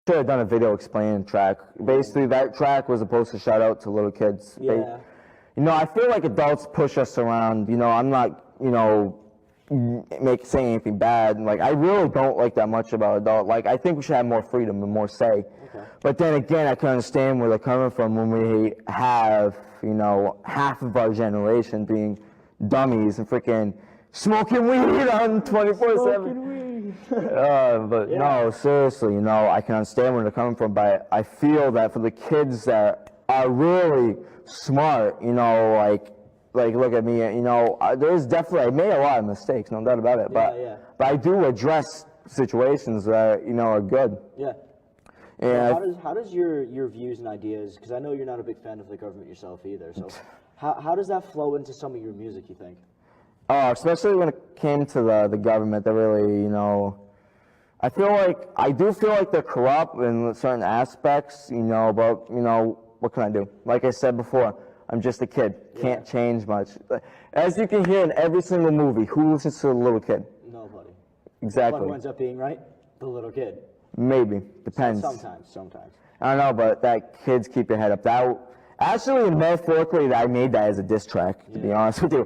should have done a video explaining track. Basically, that track was supposed to shout out to little kids. Yeah. I feel like adults push us around. I'm not, saying anything bad. Like, I really don't like that much about adult. Like, I think we should have more freedom and more say. Okay. But then again, I can understand where they're coming from when we have, half of our generation being dummies and freaking smoking weed on 24/7. But no, seriously, I can understand where they're coming from, but I feel that for the kids that are really smart, like look at me, there's definitely, I made a lot of mistakes, no doubt about it, but I do address situations that, are good. Yeah. And how does your views and ideas, because I know you're not a big fan of the government yourself either, so how does that flow into some of your music, you think? Especially when it came to the government, that really, I do feel like they're corrupt in certain aspects, but, what can I do? Like I said before, I'm just a kid, can't change much. As you can hear in every single movie, who listens to the little kid? Nobody. Exactly. What ends up being right? The little kid. Maybe, depends. Sometimes. I don't know, but that kids keep your head up. Actually, metaphorically, I made that as a diss track, to be honest with you.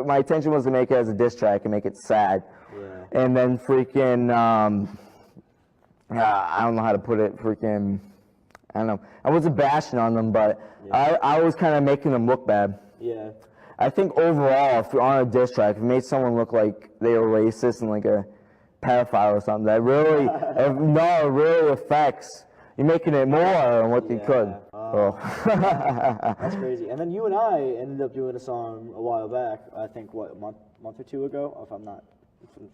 My intention was to make it as a diss track and make it sad. Yeah. And then freaking, I don't know how to put it, freaking, I don't know. I wasn't bashing on them, but I was kind of making them look bad. Yeah. I think overall, if you're on a diss track, if you made someone look like they were racist and like a pedophile or something, that really, it really affects. You're making it more than what you could. That's crazy. And then you and I ended up doing a song a while back, I think, what, a month or two ago, if I'm not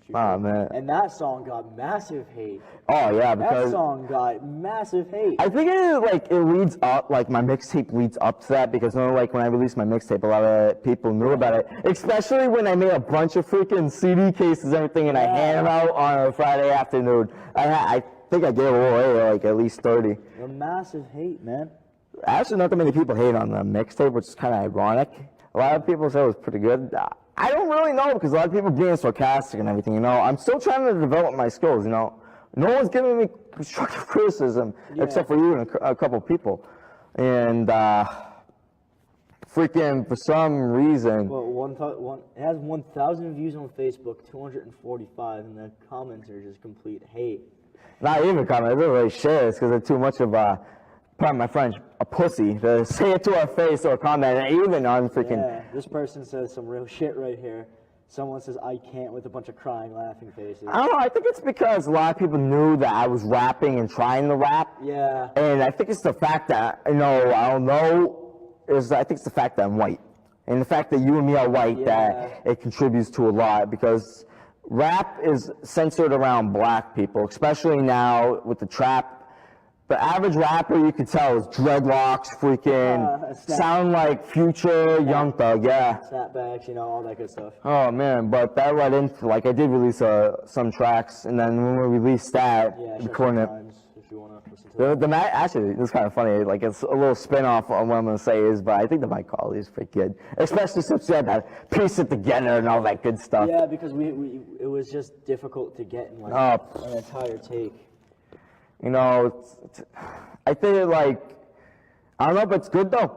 sure. Oh, man. And that song got massive hate. Oh, yeah, because that song got massive hate. I think it leads up, like my mixtape leads up to that, because when I released my mixtape, a lot of people knew about it, especially when I made a bunch of freaking CD cases and everything, and I handed them out on a Friday afternoon. I think I gave away like at least 30. A massive hate, man. Actually, not that many people hate on the mixtape, which is kind of ironic. A lot of people say it was pretty good. I don't really know, because a lot of people being sarcastic and everything, I'm still trying to develop my skills, No one's giving me constructive criticism except for you and a couple people. And freaking, for some reason... Well, it has 1,000 views on Facebook, 245, and the comments are just complete hate. Not even comments, they don't really share it because they're too much of pardon my French, a pussy to say it to our face or comment, and even on freaking... Yeah, this person says some real shit right here. Someone says, I can't, with a bunch of crying, laughing faces. I don't know, I think it's because a lot of people knew that I was rapping and trying to rap. Yeah. And I think it's the fact that, I think it's the fact that I'm white. And the fact that you and me are white, that it contributes to a lot, because rap is centered around black people, especially now with the trap. The average rapper, you could tell, is dreadlocks, freaking, sound like Future, Young Thug, Snapbacks, all that good stuff. Oh, man, but that led into, like, I did release some tracks, and then when we released that, recording it. If you want to listen to it. Actually, it's kind of funny, like, it's a little spin-off on what I'm going to say is, but I think the mic quality is pretty good, especially since we had to piece it together and all that good stuff. Yeah, because it was just difficult to get in, like, an entire take. I think I don't know, but it's good though.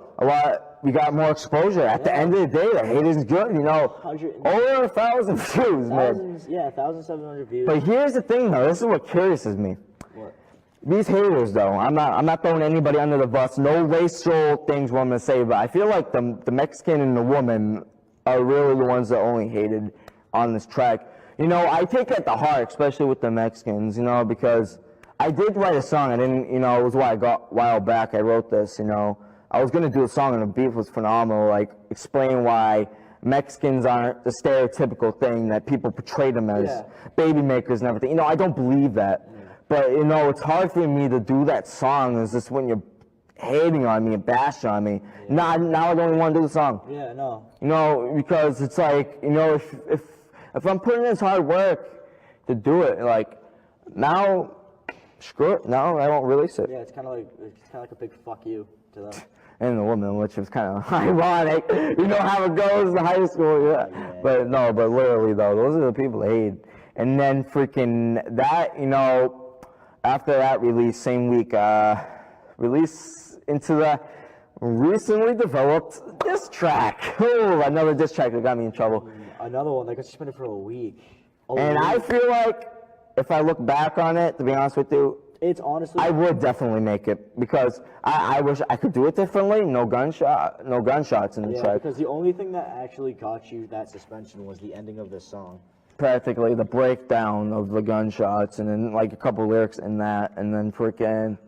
We got more exposure. At the end of the day, the hate is good, Over 1,000 views, man. 1,700 views. But here's the thing though, this is what curiouses me. What? These haters though, I'm not throwing anybody under the bus, no racial things what I'm gonna say, but I feel like the Mexican and the woman are really the ones that only hated on this track. I take it to heart, especially with the Mexicans, because I did write a song. I didn't, it was a while back I wrote this, I was going to do a song and the beat was phenomenal, like explain why Mexicans aren't the stereotypical thing that people portray them as, baby makers and everything. I don't believe that. But, it's hard for me to do that song. It's just when you're hating on me and bashing on me. Now I don't even want to do the song. Yeah, no. Because it's like, if I'm putting in this hard work to do it, like, now... Screw it. No, I won't release it. Yeah, it's kind of like a big fuck you to them. And the woman, which was kind of ironic. You know how it goes in high school, But literally though, those are the people that hate. And then freaking that, after that release, same week, release into the recently developed diss track. Oh, another diss track that got me in trouble. Another one that got suspended for a week. And I feel like if I look back on it, to be honest with you, it's honestly, I would definitely make it because I wish I could do it differently. No gunshots in the yeah, track. because the only thing that actually got you that suspension was the ending of this song. Practically the breakdown of the gunshots, and then like a couple lyrics in that, and then freaking.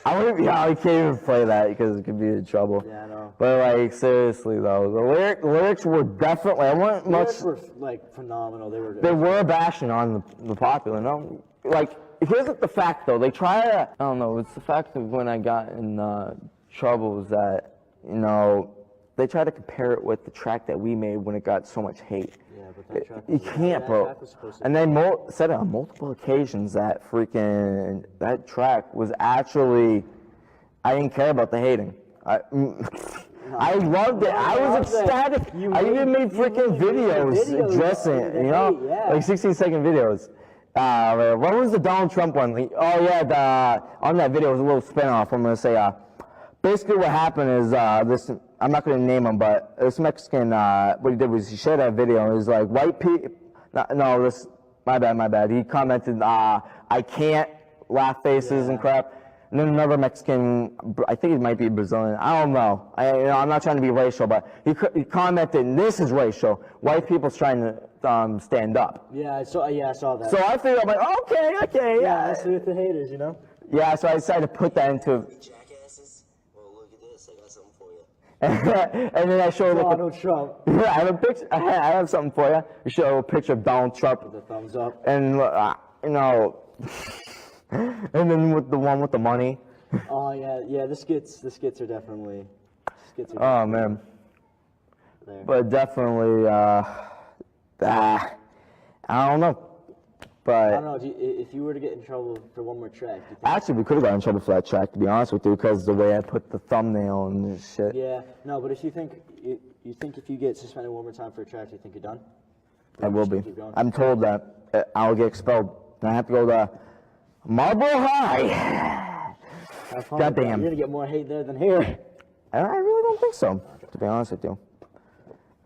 I can't even play that because it could be in trouble. Yeah, I know. But like seriously though, the lyrics were definitely. I wasn't much. Lyrics were like phenomenal. They were bashing on the popular. No, like here's the fact though. They try to. I don't know. It's the fact of when I got in trouble is that they try to compare it with the track that we made when it got so much hate. Yeah, but that track You can't, bro. And they said it on multiple occasions that that track was actually, I didn't care about the hating. I loved it. I was ecstatic. I even made freaking videos addressing it, like 16-second videos. What was the Donald Trump one? Oh yeah, on that video was a little spin-off. I'm gonna say, basically what happened is this. I'm not going to name him, but this Mexican, what he did was he shared that video. It was like, white people, my bad. He commented, I can't, laugh faces and crap. And then another Mexican, I think it might be Brazilian, I don't know. I'm not trying to be racial, but he commented, and this is racial. White people's trying to stand up. Yeah, I saw that. So I figured, I'm like, okay. Yeah, that's with the haters, Yeah, so I decided to put that into. And then I showed Donald Trump. Yeah, I have a picture. I have something for you. I show a picture of Donald Trump with the thumbs up. And and then with the one with the money. Oh yeah. The skits are definitely. Oh man. There. But definitely, I don't know. But I don't know. If you were to get in trouble for one more track, do you think actually we could have gotten in trouble for that track, to be honest with you, because the way I put the thumbnail and this shit. Yeah, no, but if you think if you get suspended one more time for a track, do you think you're done? I will be. I'm told that I'll get expelled, and I have to go to Marlboro High. God damn. You're gonna get more hate there than here. I really don't think so, to be honest with you.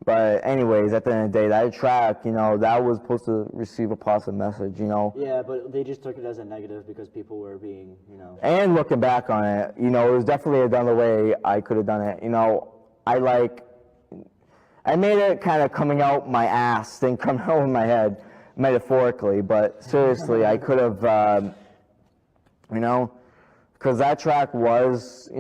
But anyways, at the end of the day, that track, that was supposed to receive a positive message, Yeah, but they just took it as a negative because people were being, And looking back on it, it was definitely another way I could have done it. I made it kind of coming out my ass, then coming out of my head, metaphorically. But seriously, I could have, because that track was,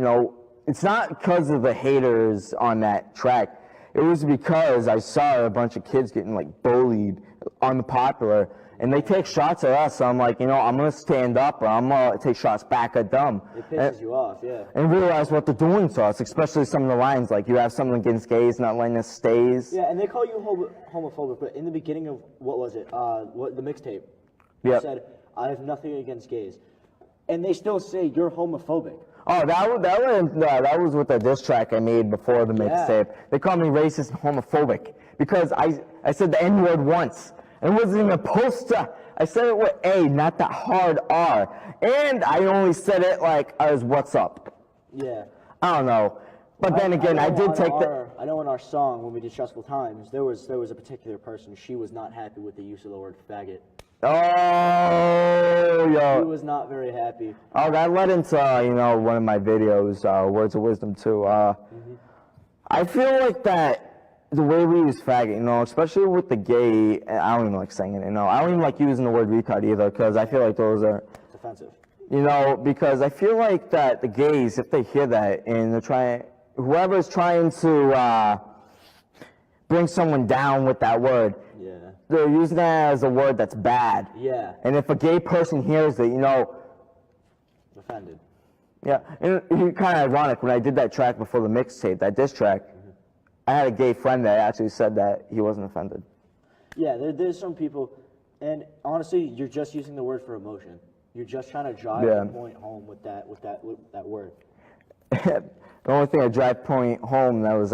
it's not because of the haters on that track. It was because I saw a bunch of kids getting bullied on the popular, and they take shots at us. So I'm like, I'm gonna stand up, or I'm gonna take shots back at them. It pisses you off, yeah. And realize what they're doing to us, especially some of the lines, like you have something against gays, not letting us stays. Yeah, and they call you homophobic, but in the beginning of what was it? The mixtape. You said, I have nothing against gays, and they still say you're homophobic. Oh, that was with the diss track I made before the mixtape. Yeah. They called me racist and homophobic because I said the N-word once. It wasn't even supposed to. I said it with A, not that hard R. And I only said it as what's up. Yeah. I don't know. But then again, I did take I know in our song, when we did Stressful Times, there was a particular person, she was not happy with the use of the word faggot. Oh, yo. He was not very happy. Oh, that led into, one of my videos, Words of Wisdom, too. I feel like that, the way we use faggot, especially with the gay, I don't even like saying it, I don't even like using the word retard either, because I feel like those are... It's offensive. Because I feel like that the gays, if they hear that, and they're trying, whoever's trying to bring someone down with that word, they're using that as a word that's bad. Yeah. And if a gay person hears it, offended. Yeah, and it's kind of ironic, when I did that track before the mixtape, that diss track, I had a gay friend that actually said that he wasn't offended. Yeah, there's some people, and honestly, you're just using the word for emotion. You're just trying to drive the point home with that word. The only thing I drive point home that was